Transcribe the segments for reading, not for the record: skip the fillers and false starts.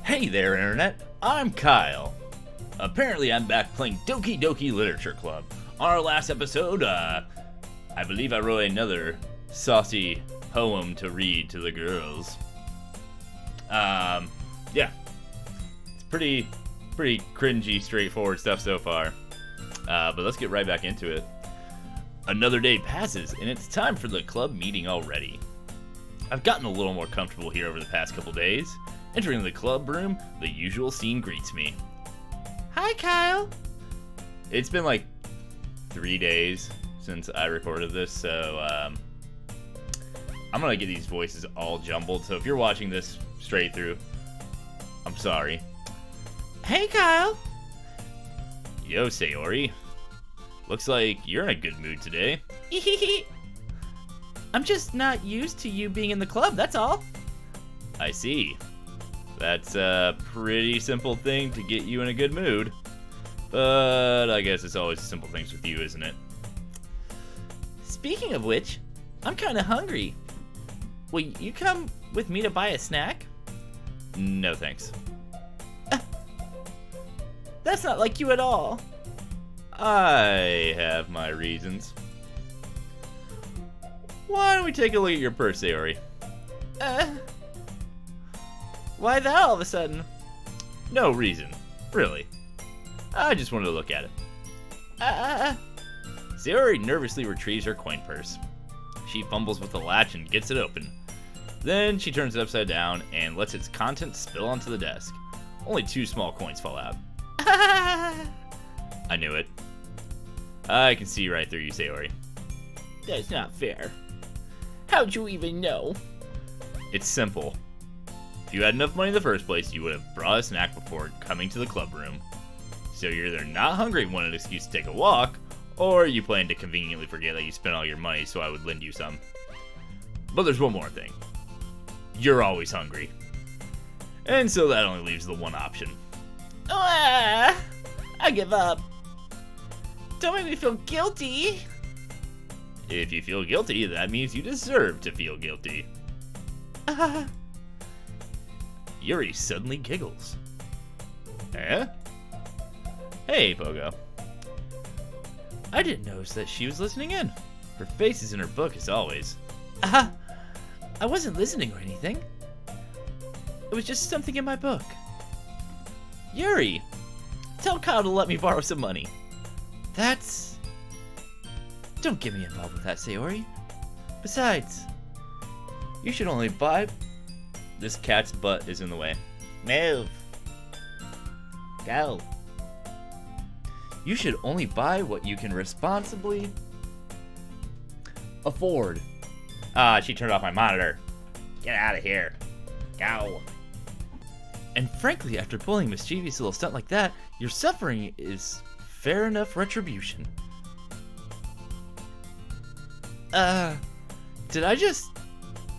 Hey there, Internet. I'm Kyle. Apparently, I'm back playing Doki Doki Literature Club. On our last episode, I believe I wrote another saucy poem to read to the girls. Yeah. It's pretty cringy, straightforward stuff so far. But let's get right back into it. Another day passes, and it's time for the club meeting already. I've gotten a little more comfortable here over the past couple days. Entering the club room, the usual scene greets me. Hi, Kyle. It's been like 3 days since I recorded this, so I'm gonna get these voices all jumbled. So if you're watching this straight through, I'm sorry. Hey, Kyle. Yo, Sayori. Looks like you're in a good mood today. I'm just not used to you being in the club, that's all. I see. That's a pretty simple thing to get you in a good mood. But I guess it's always simple things with you, isn't it? Speaking of which, I'm kinda hungry. Will you come with me to buy a snack? No thanks. That's not like you at all. I have my reasons. Why don't we take a look at your purse, Sayori? Why that all of a sudden? No reason, really. I just wanted to look at it. Sayori nervously retrieves her coin purse. She fumbles with the latch and gets it open. Then she turns it upside down and lets its contents spill onto the desk. Only 2 small coins fall out. I knew it. I can see right through you, Sayori. That's not fair. How'd you even know? It's simple. If you had enough money in the first place, you would have brought a snack before coming to the club room. So you're either not hungry and want an excuse to take a walk, or you plan to conveniently forget that you spent all your money so I would lend you some. But there's one more thing. You're always hungry. And so that only leaves the one option. I give up. Don't make me feel guilty. If you feel guilty, that means you deserve to feel guilty. Yuri suddenly giggles. Eh? Hey, Pogo. I didn't notice that she was listening in. Her face is in her book as always. I wasn't listening or anything. It was just something in my book. Yuri, tell Kyle to let me borrow some money. That's... Don't get me involved with that, Sayori. Besides, you should only buy... This cat's butt is in the way. Move. Go. You should only buy what you can responsibly afford. She turned off my monitor. Get out of here. Go. And frankly, after pulling a mischievous little stunt like that, your suffering is fair enough retribution. Did I just...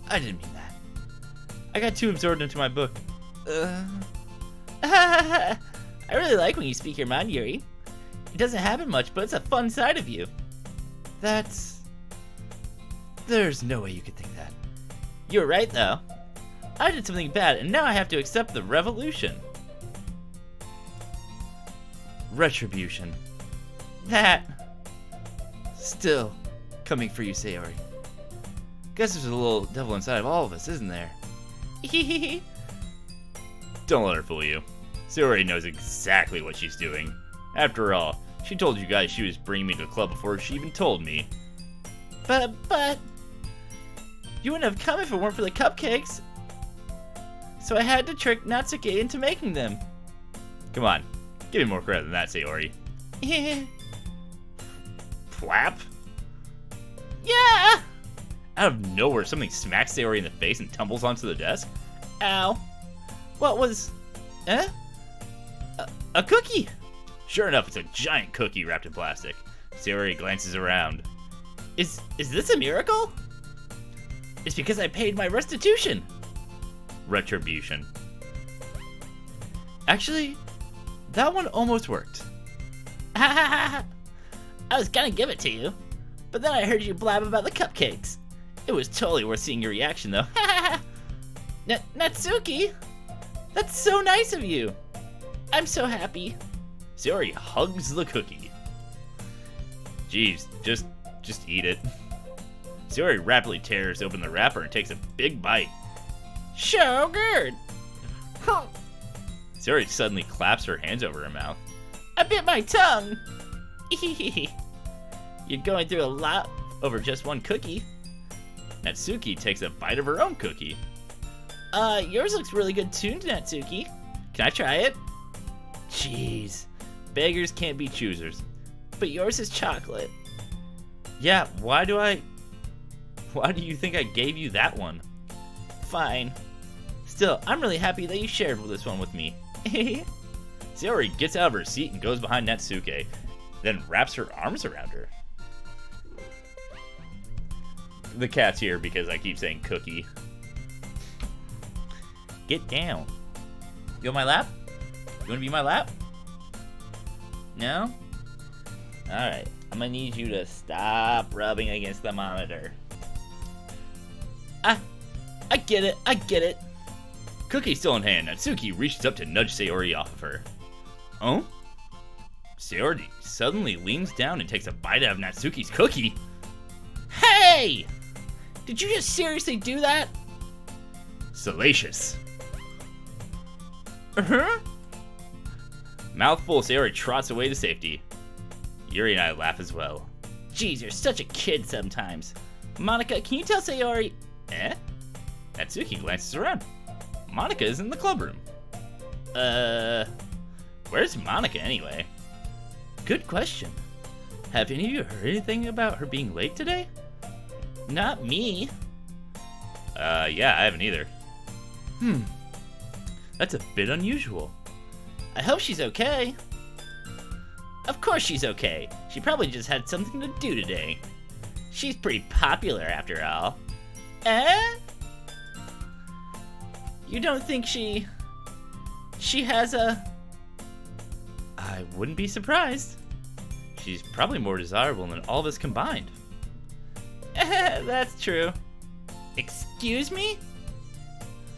I didn't mean that. I got too absorbed into my book. I really like when you speak your mind, Yuri. It doesn't happen much, but it's a fun side of you. That's... There's no way you could think that. You're right, though. I did something bad, and now I have to accept the revolution. Retribution. That... Still coming for you, Sayori. Guess there's a little devil inside of all of us, isn't there? Don't let her fool you. Sayori knows exactly what she's doing. After all, she told you guys she was bringing me to the club before she even told me. But... You wouldn't have come if it weren't for the cupcakes. So I had to trick Natsuki into making them. Come on, give me more credit than that, Sayori. Flap? Yeah! Out of nowhere, something smacks Sayori in the face and tumbles onto the desk. Ow. What was... A cookie! Sure enough, it's a giant cookie wrapped in plastic. Sayori glances around. Is this a miracle? It's because I paid my restitution. Retribution. Actually, that one almost worked. I was gonna give it to you, but then I heard you blab about the cupcakes. It was totally worth seeing your reaction, though. Natsuki? That's so nice of you. I'm so happy. Sayori hugs the cookie. Jeez, just eat it. Sayori rapidly tears open the wrapper and takes a big bite. So good. Sayori suddenly claps her hands over her mouth. I bit my tongue. You're going through a lot over just one cookie. Natsuki takes a bite of her own cookie. Yours looks really good too, Natsuki. Can I try it? Jeez, beggars can't be choosers. But yours is chocolate. Yeah, why do you think I gave you that one? Fine. Still, I'm really happy that you shared this one with me. Sayori gets out of her seat and goes behind Natsuki, then wraps her arms around her. The cat's here because I keep saying cookie. Get down. You on my lap? You wanna be my lap? No? Alright, I'm gonna need you to stop rubbing against the monitor. I get it. Cookie still in hand, Natsuki reaches up to nudge Sayori off of her. Oh? Sayori suddenly leans down and takes a bite out of Natsuki's cookie. Hey! Did you just seriously do that? Salacious. Mouthful, Sayori trots away to safety. Yuri and I laugh as well. Jeez, you're such a kid sometimes. Monica, can you tell Sayori... Eh? Natsuki glances around. Monica is in the club room. Where's Monica anyway? Good question. Have any of you heard anything about her being late today? Not me. Yeah, I haven't either. That's a bit unusual. I hope she's okay. Of course she's okay. She probably just had something to do today. She's pretty popular after all. Eh? You don't think she has a... I wouldn't be surprised. She's probably more desirable than all of us combined. That's true. Excuse me?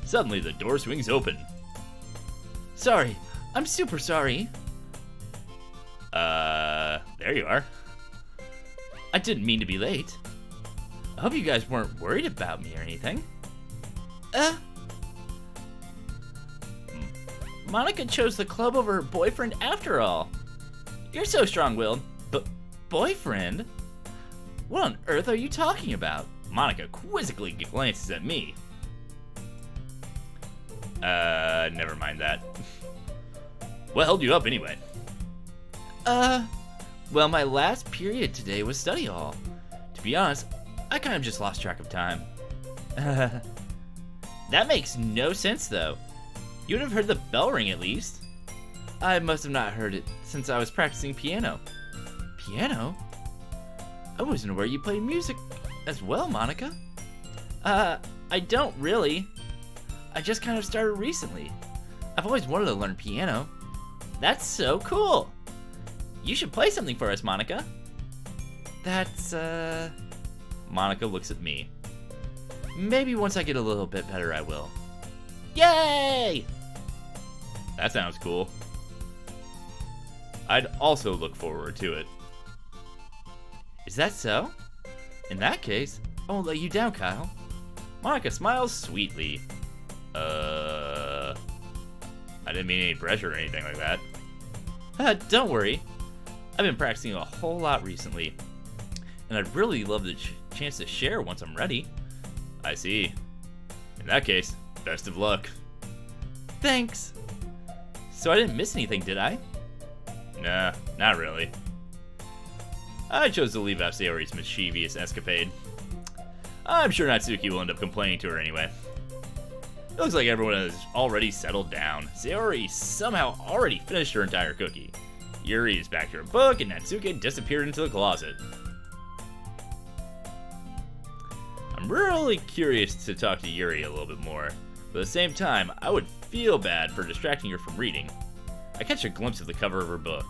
Suddenly, the door swings open. Sorry. I'm super sorry. There you are. I didn't mean to be late. I hope you guys weren't worried about me or anything. Monica chose the club over her boyfriend after all. You're so strong-willed. But boyfriend? What on earth are you talking about? Monica quizzically glances at me. Never mind that. What held you up anyway? Well, my last period today was study hall. To be honest, I kind of just lost track of time. That makes no sense, though. You would have heard the bell ring at least. I must have not heard it since I was practicing piano. Piano? I wasn't aware you played music as well, Monica. I don't really. I just kind of started recently. I've always wanted to learn piano. That's so cool. You should play something for us, Monica. That's, Monica looks at me. Maybe once I get a little bit better, I will. Yay! That sounds cool. I'd also look forward to it. Is that so? In that case, I won't let you down, Kyle. Monica smiles sweetly. I didn't mean any pressure or anything like that. Don't worry. I've been practicing a whole lot recently, and I'd really love the chance to share once I'm ready. I see. In that case, best of luck. Thanks. So I didn't miss anything, did I? Nah, not really. I chose to leave out Sayori's mischievous escapade. I'm sure Natsuki will end up complaining to her anyway. It looks like everyone has already settled down. Sayori somehow already finished her entire cookie. Yuri is back to her book, and Natsuki disappeared into the closet. I'm really curious to talk to Yuri a little bit more, but at the same time, I would feel bad for distracting her from reading. I catch a glimpse of the cover of her book.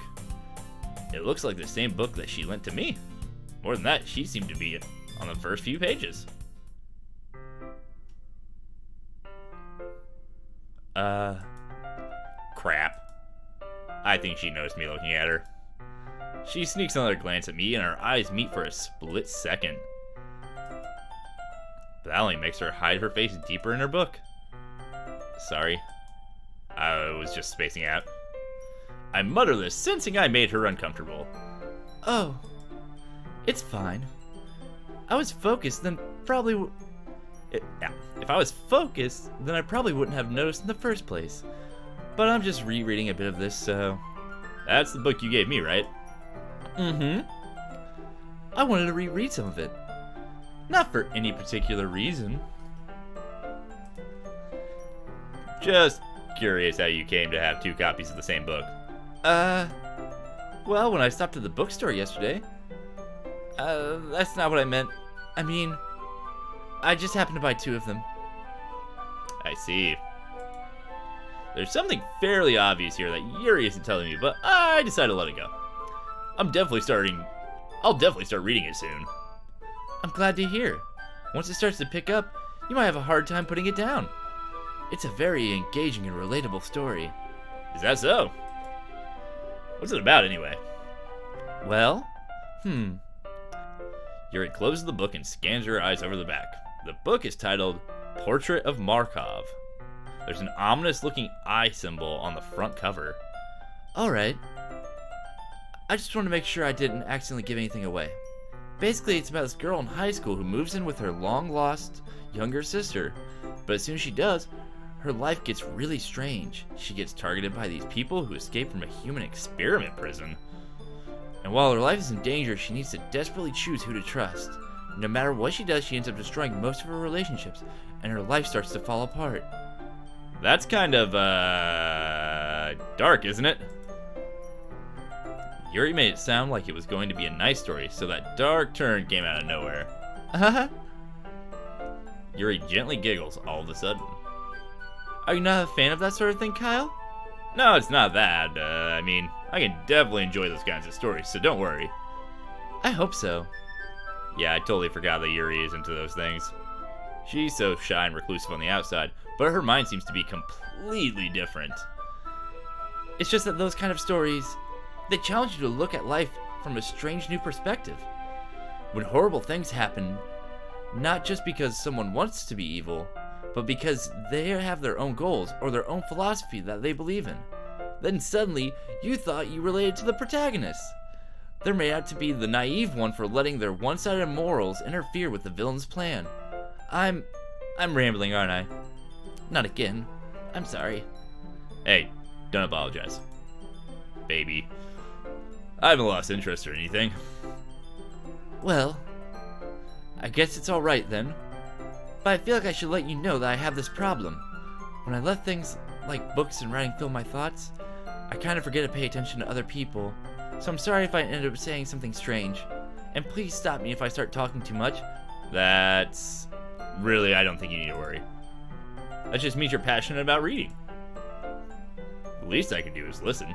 It looks like the same book that she lent to me. More than that, she seemed to be on the first few pages. crap. I think she noticed me looking at her. She sneaks another glance at me and our eyes meet for a split second. But that only makes her hide her face deeper in her book. Sorry. I was just spacing out. I mutter this, sensing I made her uncomfortable. Oh, it's fine. I was focused, then probably if I was focused, then I probably wouldn't have noticed in the first place. But I'm just rereading a bit of this, so... That's the book you gave me, right? Mm-hmm. I wanted to reread some of it. Not for any particular reason. Just curious how you came to have 2 copies of the same book. Well, when I stopped at the bookstore yesterday. That's not what I meant. I mean, I just happened to buy 2 of them. I see. There's something fairly obvious here that Yuri isn't telling me, but I decided to let it go. I'll definitely start reading it soon. I'm glad to hear. Once it starts to pick up, you might have a hard time putting it down. It's a very engaging and relatable story. Is that so? What's it about anyway? Well, Yuri closes the book and scans her eyes over the back. The book is titled Portrait of Markov. There's an ominous-looking eye symbol on the front cover. Alright. I just want to make sure I didn't accidentally give anything away. Basically, it's about this girl in high school who moves in with her long-lost younger sister. But as soon as she does, her life gets really strange. She gets targeted by these people who escaped from a human experiment prison. And while her life is in danger, she needs to desperately choose who to trust. No matter what she does, she ends up destroying most of her relationships, and her life starts to fall apart. That's kind of, dark, isn't it? Yuri made it sound like it was going to be a nice story, so that dark turn came out of nowhere. Yuri gently giggles all of a sudden. Are you not a fan of that sort of thing, Kyle? No, it's not that. I mean, I can definitely enjoy those kinds of stories, so don't worry. I hope so. Yeah, I totally forgot that Yuri is into those things. She's so shy and reclusive on the outside, but her mind seems to be completely different. It's just that those kind of stories, they challenge you to look at life from a strange new perspective. When horrible things happen, not just because someone wants to be evil, but because they have their own goals or their own philosophy that they believe in. Then suddenly, you thought you related to the protagonist. They're made out to be the naive one for letting their one-sided morals interfere with the villain's plan. I'm rambling, aren't I? Not again. I'm sorry. Hey, don't apologize. Baby. I haven't lost interest or anything. Well, I guess it's alright then. But I feel like I should let you know that I have this problem. When I let things like books and writing fill my thoughts, I kind of forget to pay attention to other people. So I'm sorry if I end up saying something strange. And please stop me if I start talking too much. That's... Really, I don't think you need to worry. That just means you're passionate about reading. The least I can do is listen.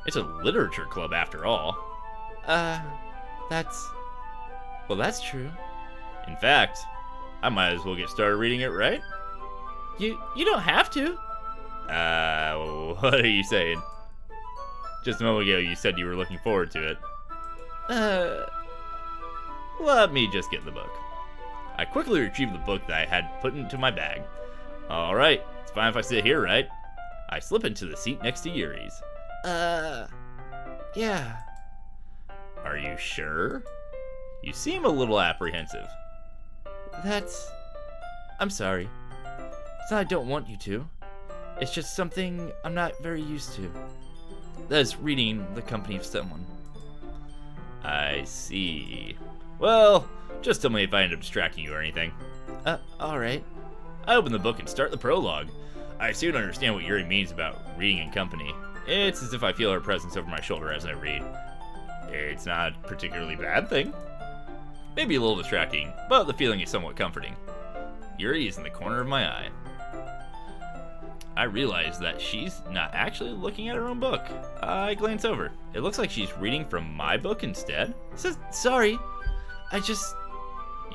It's a literature club after all. Well, that's true. In fact, I might as well get started reading it, right? You don't have to. What are you saying? Just a moment ago you said you were looking forward to it. Let me just get the book. I quickly retrieved the book that I had put into my bag. Alright, it's fine if I sit here, right? I slip into the seat next to Yuri's. Yeah. Are you sure? You seem a little apprehensive. I'm sorry. It's not I don't want you to. It's just something I'm not very used to. That is reading the company of someone. I see. Well, just tell me if I end up distracting you or anything. Alright. I open the book and start the prologue. I soon understand what Yuri means about reading in company. It's as if I feel her presence over my shoulder as I read. It's not a particularly bad thing. Maybe a little distracting, but the feeling is somewhat comforting. Yuri is in the corner of my eye. I realize that she's not actually looking at her own book. I glance over. It looks like she's reading from my book instead. Sorry.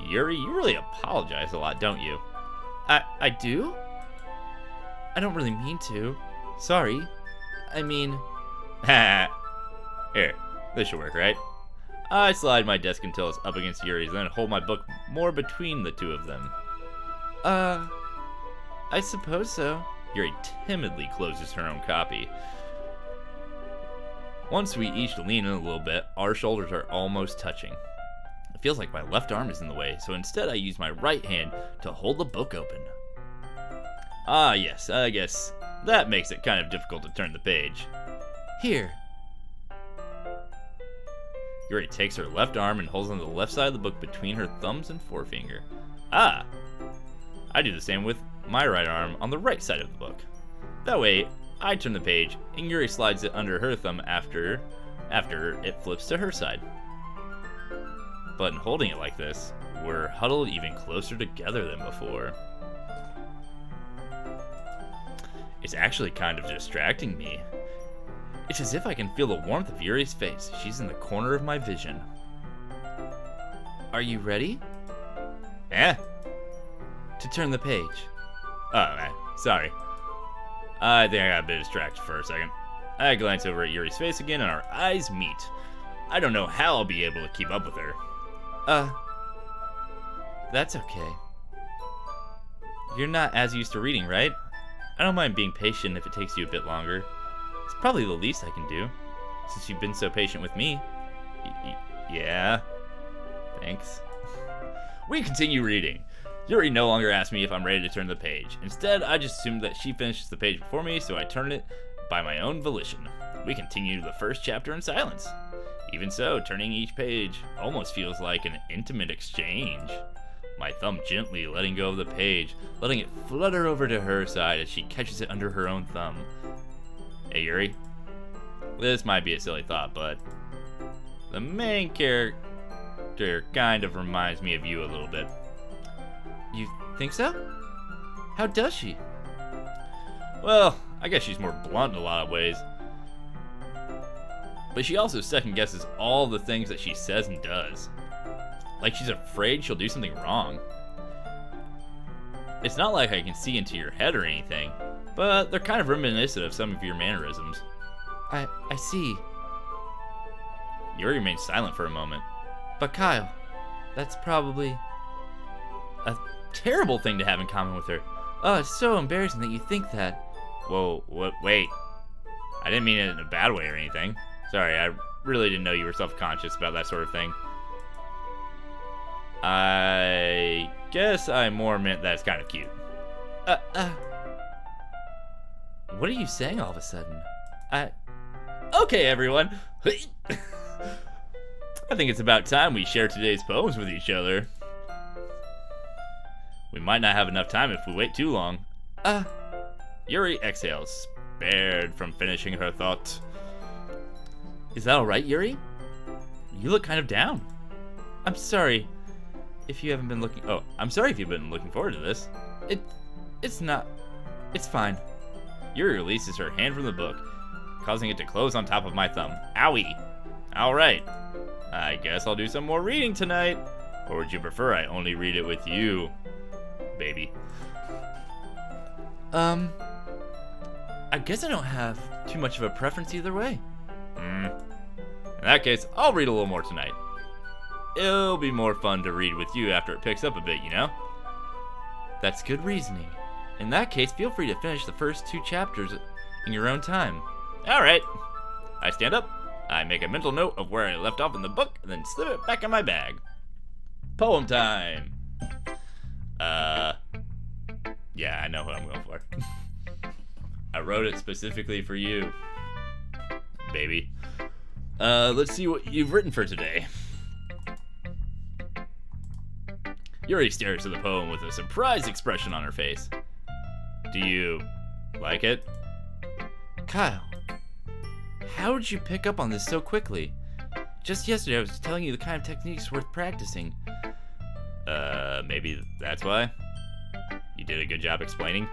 Yuri, you really apologize a lot, don't you? I do? I don't really mean to. Sorry. I mean... Here, this should work, right? I slide my desk until it's up against Yuri's, then hold my book more between the two of them. I suppose so. Yuri timidly closes her own copy. Once we each lean in a little bit, our shoulders are almost touching. It feels like my left arm is in the way, so instead I use my right hand to hold the book open. Ah, yes, I guess that makes it kind of difficult to turn the page. Here. Yuri takes her left arm and holds on the left side of the book between her thumbs and forefinger. Ah! I do the same with my right arm on the right side of the book. That way, I turn the page, and Yuri slides it under her thumb after it flips to her side. But in holding it like this, we're huddled even closer together than before. It's actually kind of distracting me. It's as if I can feel the warmth of Yuri's face. She's in the corner of my vision. Are you ready? Eh? To turn the page. Oh, man. Sorry. I think I got a bit distracted for a second. I glance over at Yuri's face again and our eyes meet. I don't know how I'll be able to keep up with her. That's okay. You're not as used to reading, right? I don't mind being patient if it takes you a bit longer. It's probably the least I can do, since you've been so patient with me. Yeah. Thanks. We continue reading. Yuri no longer asks me if I'm ready to turn the page. Instead, I just assume that she finishes the page before me, so I turn it by my own volition. We continue the first chapter in silence. Even so, turning each page almost feels like an intimate exchange. My thumb gently letting go of the page, letting it flutter over to her side as she catches it under her own thumb. Hey Yuri, this might be a silly thought, but the main character kind of reminds me of you a little bit. You think so? How does she? Well, I guess she's more blunt in a lot of ways. But she also second guesses all the things that she says and does. Like she's afraid she'll do something wrong. It's not like I can see into your head or anything, but they're kind of reminiscent of some of your mannerisms. I see. Yuri remains silent for a moment. But Kyle, that's probably a terrible thing to have in common with her. Oh, it's so embarrassing that you think that. Whoa, wait. I didn't mean it in a bad way or anything. Sorry, I really didn't know you were self-conscious about that sort of thing. I guess I more meant that it's kind of cute. What are you saying all of a sudden? Okay, everyone. I think it's about time we share today's poems with each other. We might not have enough time if we wait too long. Yuri exhales, spared from finishing her thought. Is that alright, Yuri? You look kind of down. I'm sorry if you haven't been looking... Oh, I'm sorry if you've been looking forward to this. It's not... It's fine. Yuri releases her hand from the book, causing it to close on top of my thumb. Owie! Alright. I guess I'll do some more reading tonight. Or would you prefer I only read it with you, baby? I guess I don't have too much of a preference either way. In that case, I'll read a little more tonight. It'll be more fun to read with you after it picks up a bit, you know? That's good reasoning. In that case, feel free to finish the first 2 chapters in your own time. Alright. I stand up, I make a mental note of where I left off in the book, and then slip it back in my bag. Poem time! Yeah, I know who I'm going for. I wrote it specifically for you, baby. Let's see what you've written for today. Yuri stares at the poem with a surprised expression on her face. Do you like it? Kyle, how did you pick up on this so quickly? Just yesterday I was telling you the kind of techniques worth practicing. Maybe that's why? You did a good job explaining.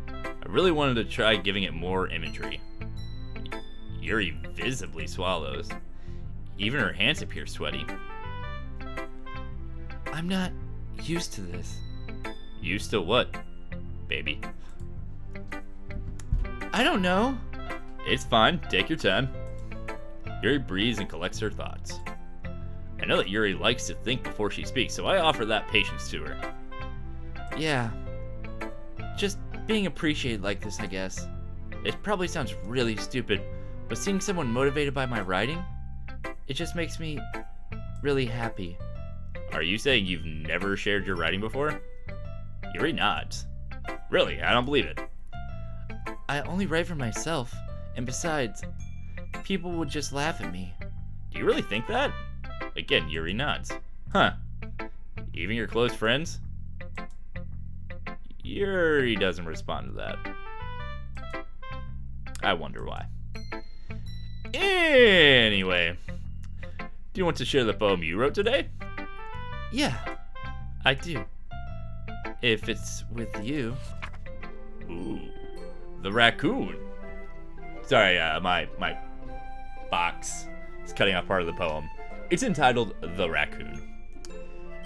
I really wanted to try giving it more imagery. Yuri visibly swallows. Even her hands appear sweaty. I'm not used to this. Used to what, baby? I don't know. It's fine. Take your time. Yuri breathes and collects her thoughts. I know that Yuri likes to think before she speaks, so I offer that patience to her. Yeah. Just being appreciated like this, I guess. It probably sounds really stupid, but seeing someone motivated by my writing, it just makes me really happy. Are you saying you've never shared your writing before? Yuri nods. Really, I don't believe it. I only write for myself, and besides, people would just laugh at me. Do you really think that? Again, Yuri nods. Huh. Even your close friends? Yuri doesn't respond to that. I wonder why. Anyway, do you want to share the poem you wrote today? Yeah, I do. If it's with you. Ooh, the raccoon. Sorry, my box is cutting off part of the poem. It's entitled The Raccoon.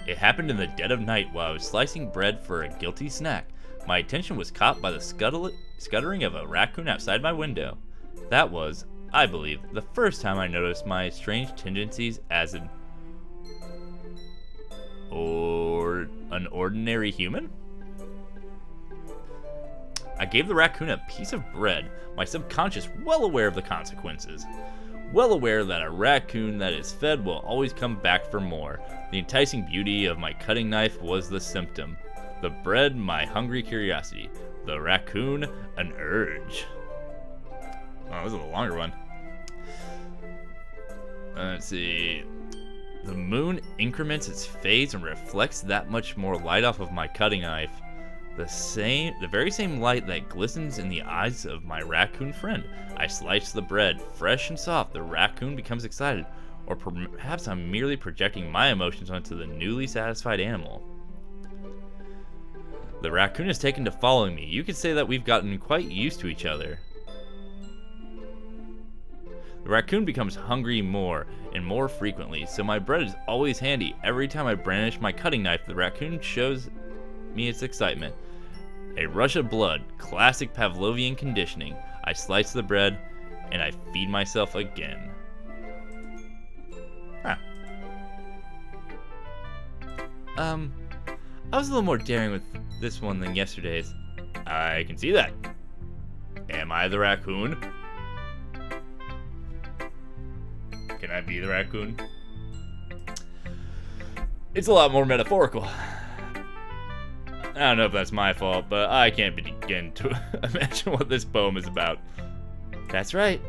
It happened in the dead of night while I was slicing bread for a guilty snack. My attention was caught by the scuttering of a raccoon outside my window. That was, I believe, the first time I noticed my strange tendencies as an ordinary human? I gave the raccoon a piece of bread, my subconscious well aware of the consequences. Well aware that a raccoon that is fed will always come back for more. The enticing beauty of my cutting knife was the symptom. The bread, my hungry curiosity. The raccoon, an urge. Oh, this is a longer one. Let's see. The moon increments its phase and reflects that much more light off of my cutting knife. The very same light that glistens in the eyes of my raccoon friend. I slice the bread, fresh and soft. The raccoon becomes excited, or perhaps I'm merely projecting my emotions onto the newly satisfied animal. The raccoon has taken to following me. You could say that we've gotten quite used to each other. The raccoon becomes hungry more and more frequently, so my bread is always handy. Every time I brandish my cutting knife, the raccoon shows me its excitement. A rush of blood, classic Pavlovian conditioning. I slice the bread, and I feed myself again. Huh. I was a little more daring with this one than yesterday's. I can see that. Am I the raccoon? Can I be the raccoon? It's a lot more metaphorical. I don't know if that's my fault, but I can't begin to imagine what this poem is about. That's right.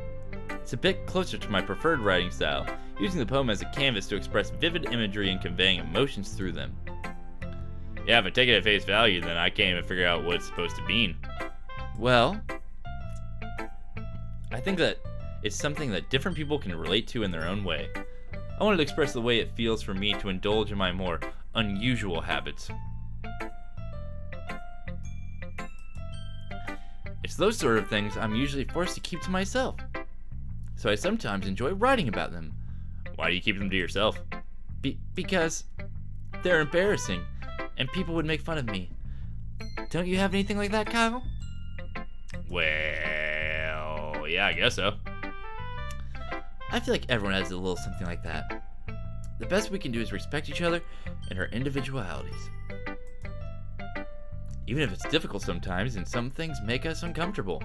It's a bit closer to my preferred writing style, using the poem as a canvas to express vivid imagery and conveying emotions through them. Yeah, if I take it at face value, then I can't even figure out what it's supposed to mean. Well, I think that it's something that different people can relate to in their own way. I wanted to express the way it feels for me to indulge in my more unusual habits. It's those sort of things I'm usually forced to keep to myself, so I sometimes enjoy writing about them. Why do you keep them to yourself? Because they're embarrassing, and people would make fun of me. Don't you have anything like that, Kyle? Well, yeah, I guess so. I feel like everyone has a little something like that. The best we can do is respect each other and our individualities. Even if it's difficult sometimes, and some things make us uncomfortable.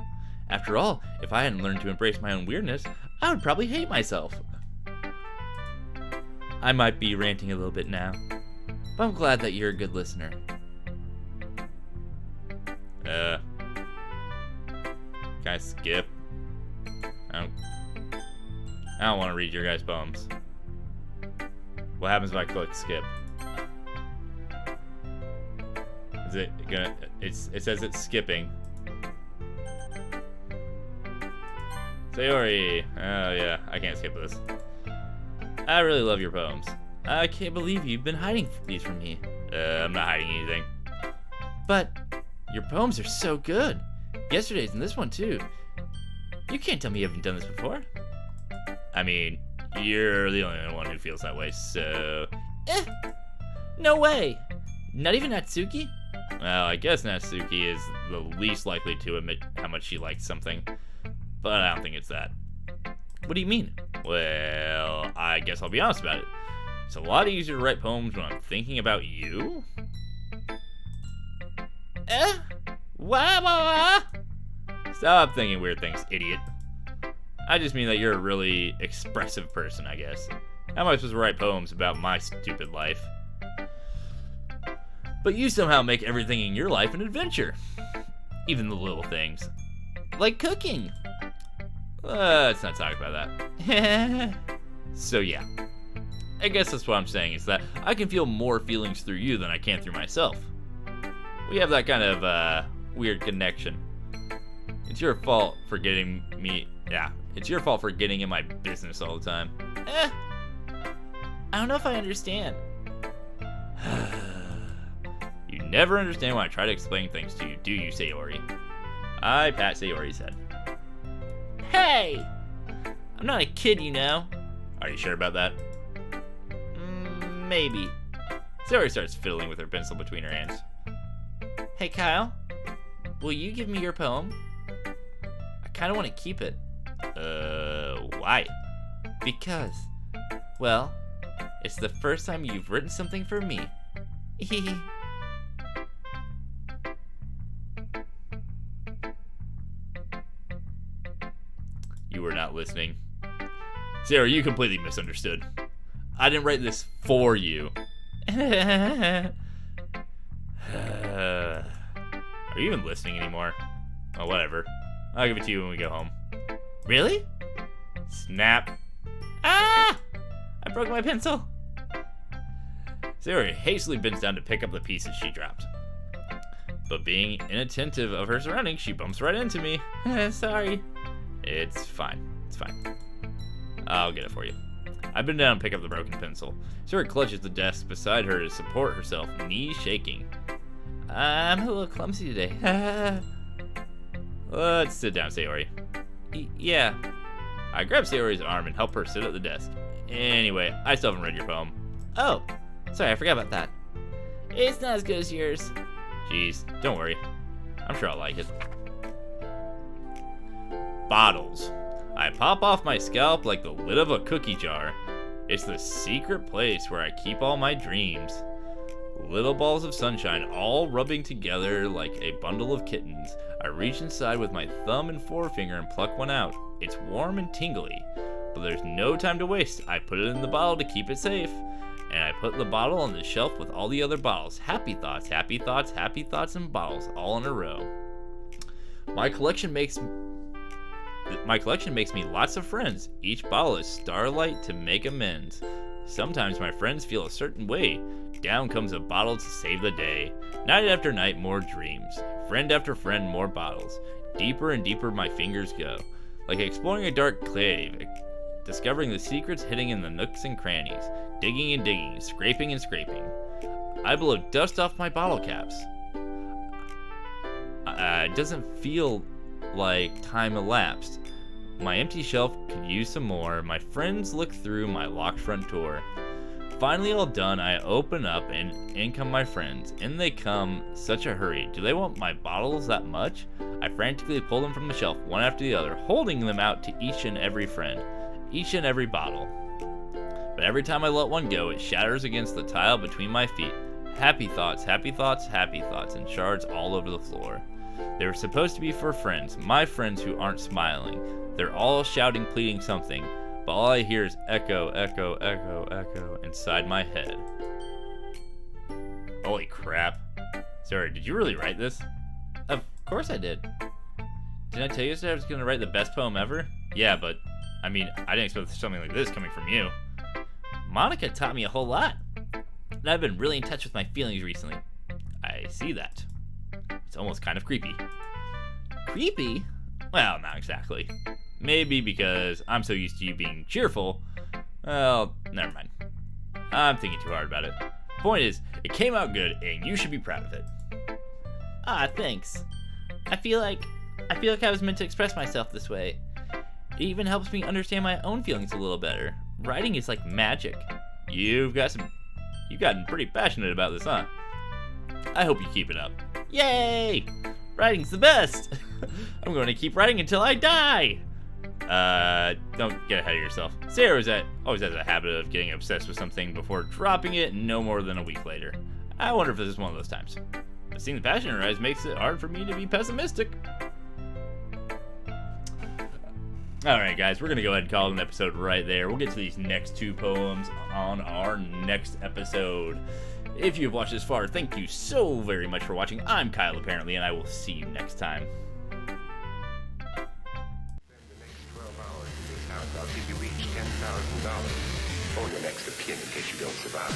After all, if I hadn't learned to embrace my own weirdness, I would probably hate myself. I might be ranting a little bit now, but I'm glad that you're a good listener. Can I skip? I don't want to read your guys' poems. What happens if I click skip? Is it gonna? It says it's skipping. Sayori. Oh yeah, I can't skip this. I really love your poems. I can't believe you've been hiding these from me. I'm not hiding anything. But your poems are so good. Yesterday's and this one too. You can't tell me you haven't done this before. I mean, you're the only one who feels that way, so... No way! Not even Natsuki? Well, I guess Natsuki is the least likely to admit how much she likes something, but I don't think it's that. What do you mean? Well, I guess I'll be honest about it. It's a lot easier to write poems when I'm thinking about you. Wah. Stop thinking weird things, idiot. I just mean that you're a really expressive person, I guess. How am I supposed to write poems about my stupid life? But you somehow make everything in your life an adventure. Even the little things. Like cooking. Let's not talk about that. So yeah. I guess that's what I'm saying, is that I can feel more feelings through you than I can through myself. We have that kind of weird connection. It's your fault for getting me... Yeah, it's your fault for getting in my business all the time. I don't know if I understand. You never understand when I try to explain things to you, do you, Sayori? I pat Sayori's head. Hey! I'm not a kid, you know. Are you sure about that? Maybe. Sayori starts fiddling with her pencil between her hands. Hey, Kyle. Will you give me your poem? I kind of want to keep it. Why? Because, well, it's the first time you've written something for me. You were not listening. Sarah, you completely misunderstood. I didn't write this for you. Are you even listening anymore? Oh, whatever. I'll give it to you when we go home. Really? Snap. Ah! I broke my pencil. Sarah hastily bends down to pick up the pieces she dropped. But being inattentive of her surroundings, she bumps right into me. Sorry. It's fine. It's fine. I'll get it for you. I bend down and pick up the broken pencil. Sarah clutches the desk beside her to support herself, knees shaking. I'm a little clumsy today. Let's sit down, Sayori. Yeah. I grab Sayori's arm and help her sit at the desk. Anyway, I still haven't read your poem. Oh, sorry, I forgot about that. It's not as good as yours. Jeez, don't worry. I'm sure I'll like it. Bottles. I pop off my scalp like the lid of a cookie jar. It's the secret place where I keep all my dreams. Little balls of sunshine all rubbing together like a bundle of kittens. I reach inside with my thumb and forefinger and pluck one out. It's warm and tingly, but there's no time to waste. I put it in the bottle to keep it safe, and I put the bottle on the shelf with all the other bottles. Happy thoughts, happy thoughts, happy thoughts, and bottles all in a row. My collection makes me lots of friends. Each bottle is starlight to make amends. Sometimes my friends feel a certain way. Down comes a bottle to save the day. Night after night, more dreams. Friend after friend, more bottles. Deeper and deeper my fingers go. Like exploring a dark cave, discovering the secrets hidden in the nooks and crannies. Digging and digging, scraping and scraping. I blow dust off my bottle caps. It doesn't feel like time elapsed. My empty shelf could use some more. My friends look through my locked front door. Finally all done, I open up and in come my friends. In they come, such a hurry. Do they want my bottles that much? I frantically pull them from the shelf, one after the other, holding them out to each and every friend, each and every bottle. But every time I let one go, it shatters against the tile between my feet. Happy thoughts, happy thoughts, happy thoughts, and shards all over the floor. They were supposed to be for friends, my friends who aren't smiling. They're all shouting, pleading something, but all I hear is echo, echo, echo, echo inside my head. Holy crap. Sorry, did you really write this? Of course I did. Didn't I tell you that I was going to write the best poem ever? Yeah, but, I mean, I didn't expect something like this coming from you. Monica taught me a whole lot, and I've been really in touch with my feelings recently. I see that. It's almost kind of creepy. Creepy? Well, not exactly. Maybe because I'm so used to you being cheerful. Well, never mind. I'm thinking too hard about it. Point is, it came out good, and you should be proud of it. Ah, thanks. I feel like I was meant to express myself this way. It even helps me understand my own feelings a little better. Writing is like magic. You've gotten pretty passionate about this, huh? I hope you keep it up. Yay! Writing's the best! I'm going to keep writing until I die! Don't get ahead of yourself. Sarah always has a habit of getting obsessed with something before dropping it no more than a week later. I wonder if this is one of those times. But seeing the passion in her eyes makes it hard for me to be pessimistic. Alright guys, we're going to go ahead and call it an episode right there. We'll get to these next 2 poems on our next episode. If you've watched this far, thank you so very much for watching. I'm Kyle apparently, and I will see you next time. The next 12 hours in this house, I'll give you each $10,000 for your next of kin in case you don't survive.